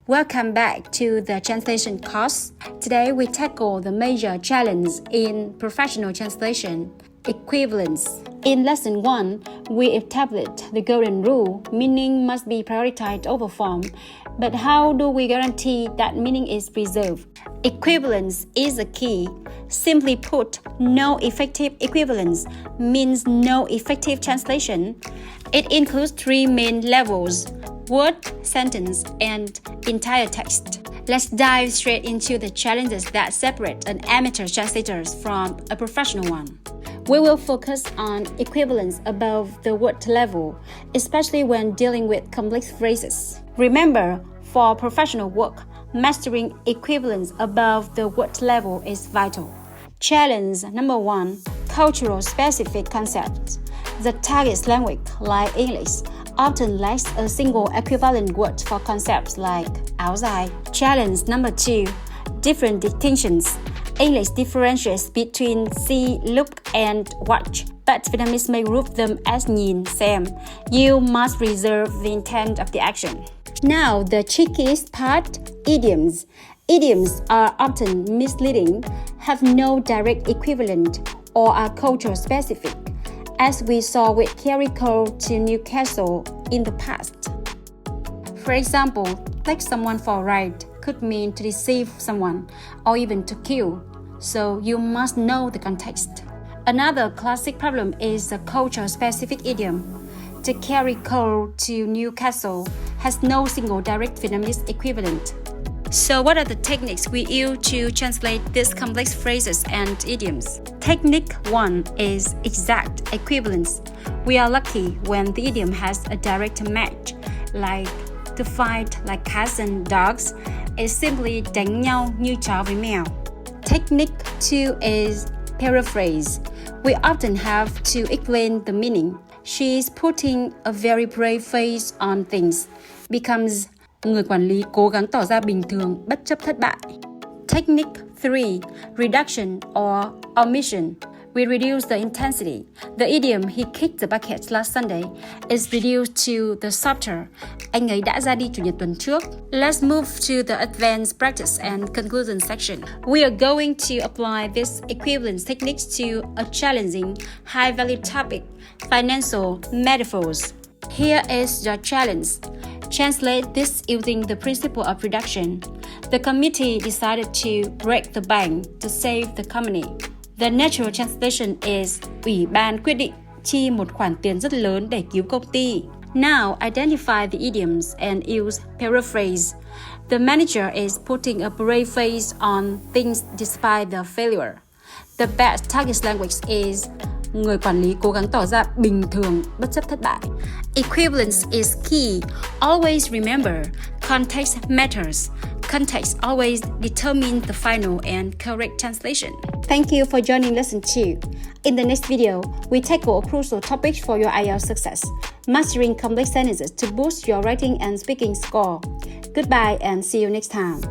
Welcome back to the translation course. Today we tackle the major challenge in professional translation, equivalence. In lesson 1, we established the golden rule, meaning must be prioritized over form. But how do we guarantee that meaning is preserved? Equivalence is the key. Simply put, no effective equivalence means no effective translation. It includes 3 main levels: word, sentence, and entire text. Let's dive straight into the challenges that separate an amateur translator from a professional one. We will focus on equivalence above the word level, especially when dealing with complex phrases. Remember, for professional work, mastering equivalence above the word level is vital. Challenge number 1, cultural specific concepts. The target language, like English, often lacks a single equivalent word for concepts like áo dài. Challenge number 2, different distinctions. English differentiates between see, look, and watch, but Vietnamese may group them as nhìn, xem. You must reserve the intent of the action. Now, the trickiest part, idioms. Idioms are often misleading, have no direct equivalent, or are culture specific, as we saw with carry coal to Newcastle in the past. For example, take someone for a ride could mean to deceive someone or even to kill, so you must know the context. Another classic problem is the culture-specific idiom. To carry coal to Newcastle has no single direct Vietnamese equivalent. So what are the techniques we use to translate these complex phrases and idioms? Technique 1 is exact equivalence. We are lucky when the idiom has a direct match, like to fight like cats and dogs is simply đánh nhau như chó với mèo. Technique 2 is paraphrase. We often have to explain the meaning. She's putting a very brave face on things, becomes người quản lý cố gắng tỏ ra bình thường bất chấp thất bại. Technique 3, reduction or omission. We reduce the intensity. The idiom he kicked the bucket last Sunday is reduced to the softer. Anh ấy đã ra đi chủ nhật tuần trước. Let's move to the advanced practice and conclusion section. We are going to apply this equivalence techniques to a challenging, high-value topic, financial metaphors. Here is your challenge. Translate this using the principle of reduction. The committee decided to break the bank to save the company. The natural translation is Ủy ban quyết định chi một khoản tiền rất lớn để cứu công ty. Now identify the idioms and use paraphrase. The manager is putting a brave face on things despite the failure. The best target language is người quản lý cố gắng tỏ ra bình thường bất chấp thất bại. Equivalence is key. Always remember, context matters. Context always determines the final and correct translation. Thank you for joining lesson 2. In the next video, we tackle a crucial topic for your IELTS success, mastering complex sentences to boost your writing and speaking score. Goodbye and see you next time.